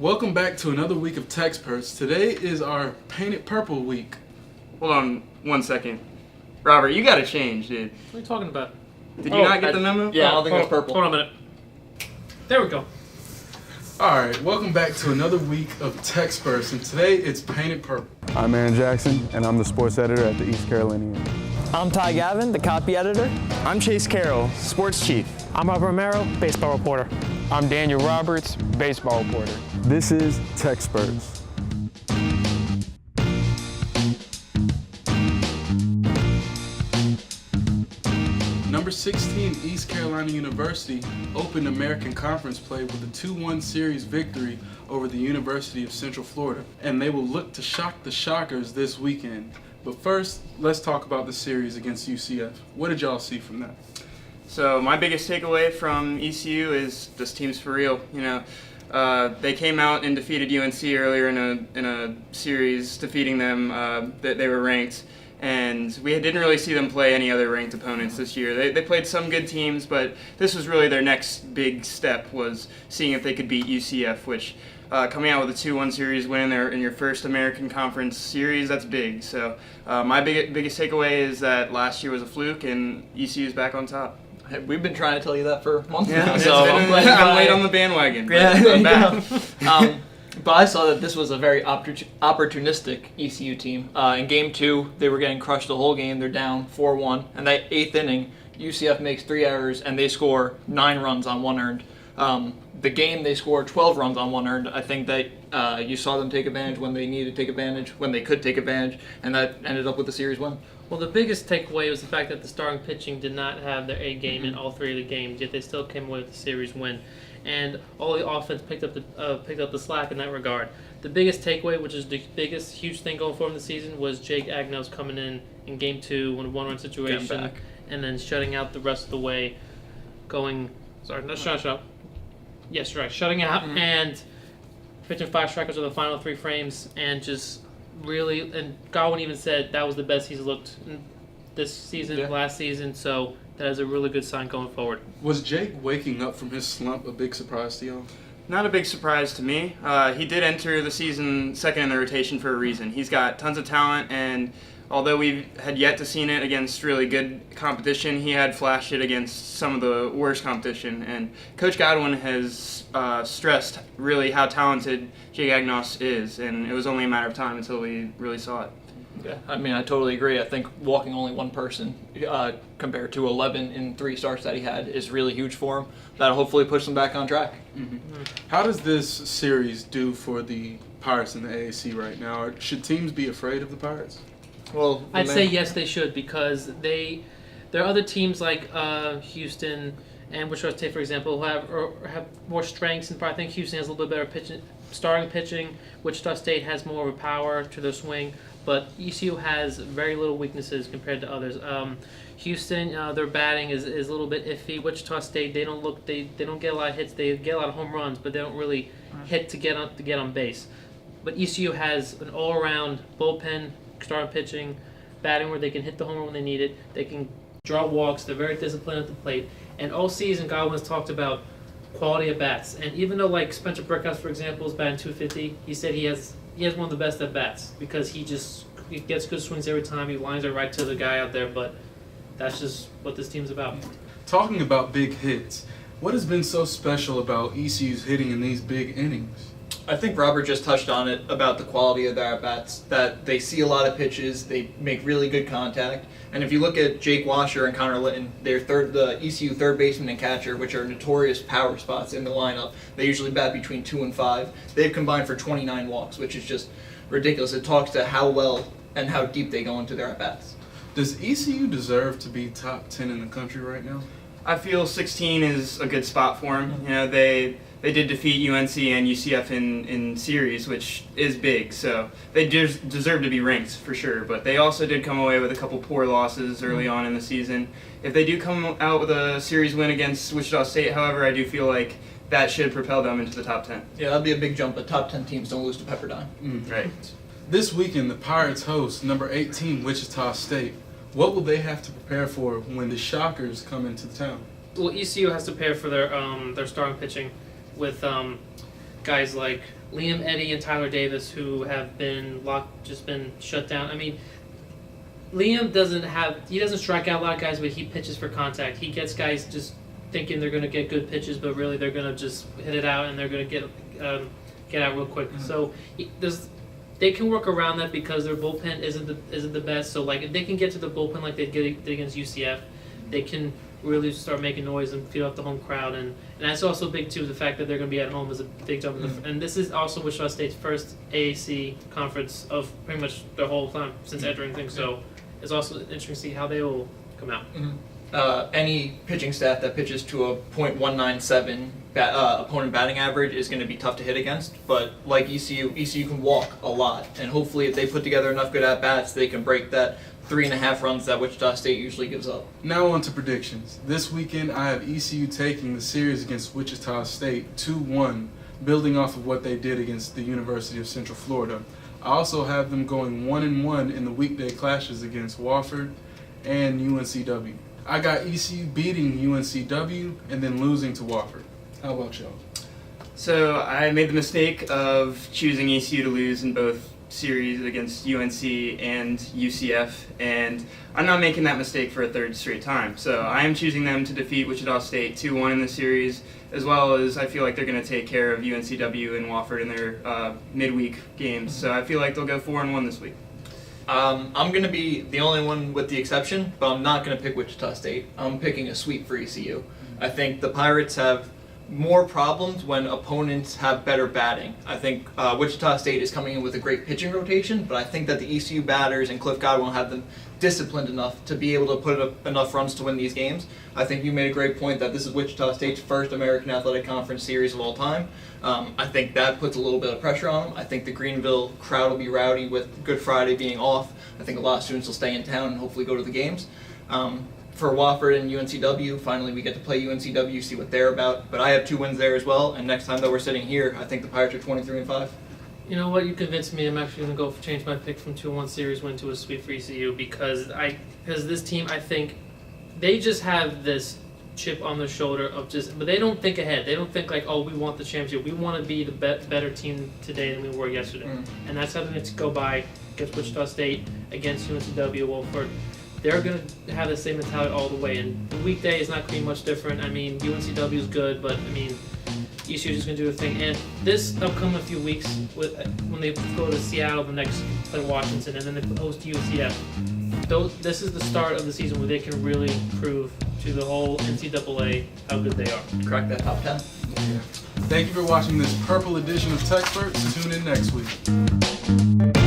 Welcome back to another week of TECsperts. Today is our Painted Purple week. Hold on 1 second. Robert, you gotta change, dude. What are you talking about? Did you not get the memo? Yeah, I don't think it's purple. Hold on a minute. There we go. Alright, welcome back to another week of TECsperts, and today it's Painted Purple. I'm Aaron Jackson, and I'm the sports editor at the East Carolinian. I'm Ty Gavin, the copy editor. I'm Chase Carroll, sports chief. I'm Robert Romero, baseball reporter. I'm Daniel Roberts, baseball reporter. This is TECsperts. Number 16, East Carolina University opened American Conference play with a 2-1 series victory over the University of Central Florida, and they will look to shock the Shockers this weekend. But first, let's talk about the series against UCF. What did y'all see from that? So my biggest takeaway from ECU is this team's for real. They came out and defeated UNC earlier in a series, defeating them. They were ranked, and we didn't really see them play any other ranked opponents this year. They played some good teams, but this was really their next big step, was seeing if they could beat UCF, which coming out with a 2-1 series win in your first American Conference series, that's big. So my biggest takeaway is that last year was a fluke, and ECU is back on top. We've been trying to tell you that for months Yeah, now, so I'm late on the bandwagon. Yeah, I'm back. But I saw that this was a very opportunistic ECU team. In Game 2, they were getting crushed the whole game. They're down 4-1. And that 8th inning, UCF makes 3 errors, and they score 9 runs on 1 earned. The game, they scored 12 runs on 1 earned. I think that you saw them take advantage when they needed to take advantage, when they could take advantage, and that ended up with the series win. Well, the biggest takeaway was the fact that the starting pitching did not have their A game in all 3 of the games, yet they still came away with the series win. And all the offense picked up the slack in that regard. The biggest takeaway, which is the biggest, huge thing going forward in the season, was Jake Agnos coming in Game 2 in a 1-run situation, and then shutting out the rest of the way, shutting out and pitching 5 strikeouts over the final 3 frames, and just really, and Godwin even said that was the best he's looked this season, last season, so that is a really good sign going forward. Was Jake waking up from his slump a big surprise to y'all? Not a big surprise to me. He did enter the season second in the rotation for a reason. He's got tons of talent, and although we had yet to seen it against really good competition, he had flashed it against some of the worst competition. And Coach Godwin has stressed really how talented Jake Agnos is, and it was only a matter of time until we really saw it. Yeah, I mean, I totally agree. I think walking only 1 person compared to 11 in 3 starts that he had is really huge for him. That'll hopefully push him back on track. Mm-hmm. How does this series do for the Pirates in the AAC right now? Should teams be afraid of the Pirates? Well, I'd say yes, they should, because there are other teams like Houston and Wichita State, for example, who have more strengths, and I think Houston has a little bit better starting pitching. Wichita State has more of a power to their swing, but ECU has very little weaknesses compared to others. Houston, their batting is a little bit iffy. Wichita State, they don't get a lot of hits. They get a lot of home runs, but they don't really hit to get on base. But ECU has an all-around bullpen, starting pitching, batting where they can hit the home run when they need it. They can draw walks. They're very disciplined at the plate. And all season, Godwin's talked about quality of bats. And even though, like Spencer Brickhouse, for example, is batting .250, he said he has one of the best at bats because he gets good swings every time. He lines it right to the guy out there. But that's just what this team's about. Talking about big hits, what has been so special about ECU's hitting in these big innings? I think Robert just touched on it about the quality of their at-bats, that they see a lot of pitches, they make really good contact. And if you look at Jake Washer and Connor Litton, they're the ECU third baseman and catcher, which are notorious power spots in the lineup. They usually bat between 2 and 5. They've combined for 29 walks, which is just ridiculous. It talks to how well and how deep they go into their at-bats. Does ECU deserve to be top 10 in the country right now? I feel 16 is a good spot for them. They did defeat UNC and UCF in series, which is big, so they deserve to be ranked for sure. But they also did come away with a couple poor losses early on in the season. If they do come out with a series win against Wichita State, however, I do feel like that should propel them into the top 10. Yeah, that'd be a big jump, but top 10 teams don't lose to Pepperdine. Right. This weekend, the Pirates host number 18 Wichita State. What will they have to prepare for when the Shockers come into town? Well, ECU has to prepare for their starting pitching with guys like Liam Eddy and Tyler Davis, who have been shut down. I mean, Liam doesn't strike out a lot of guys, but he pitches for contact. He gets guys just thinking they're going to get good pitches, but really they're going to just hit it out and they're going to get out real quick. Mm-hmm. So they can work around that because their bullpen isn't the best. So like if they can get to the bullpen like they did against UCF, they can really start making noise and feed off the home crowd. And that's also big too. The fact that they're going to be at home is a big jump. Mm-hmm. And this is also Wichita State's first AAC conference of pretty much their whole time since entering things. So it's also interesting to see how they will come out. Mm-hmm. Any pitching staff that pitches to a .197 opponent batting average is going to be tough to hit against, but like ECU can walk a lot, and hopefully if they put together enough good at-bats, they can break that 3.5 runs that Wichita State usually gives up. Now on to predictions. This weekend I have ECU taking the series against Wichita State 2-1, building off of what they did against the University of Central Florida. I also have them going 1-1 in the weekday clashes against Wofford and UNCW. I got ECU beating UNCW and then losing to Wofford. How about y'all? So I made the mistake of choosing ECU to lose in both series against UNC and UCF, and I'm not making that mistake for a third straight time. So I am choosing them to defeat Wichita State 2-1 in the series, as well as I feel like they're going to take care of UNCW and Wofford in their midweek games. So I feel like they'll go 4-1 this week. I'm going to be the only one with the exception, but I'm not going to pick Wichita State. I'm picking a sweep for ECU. I think the Pirates have more problems when opponents have better batting. I think Wichita State is coming in with a great pitching rotation, but I think that the ECU batters and Cliff Godwin will have them disciplined enough to be able to put up enough runs to win these games. I think you made a great point that this is Wichita State's first American Athletic Conference series of all time. I think that puts a little bit of pressure on them. I think the Greenville crowd will be rowdy with Good Friday being off. I think a lot of students will stay in town and hopefully go to the games. For Wofford and UNCW, finally we get to play UNCW, see what they're about. But I have 2 wins there as well, and next time that we're sitting here, I think the Pirates are 23-5. You know what? You convinced me. I'm actually going to change my pick from 2-1 series win to a sweep for ECU because this team, I think, they just have this chip on their shoulder but they don't think ahead. They don't think like, oh, we want the championship. We want to be the better team today than we were yesterday. And that's how they need to go by against Wichita State, against UNCW, Wofford. They're going to have the same mentality all the way. And the weekday is not going to be much different. I mean, UNCW is good, but I mean, ECU is just going to do a thing. And this upcoming few weeks, when they go to Seattle, the next play Washington, and then they host UCF, this is the start of the season where they can really prove to the whole NCAA how good they are. Crack that top 10. Yeah. Thank you for watching this purple edition of TECsperts. Tune in next week.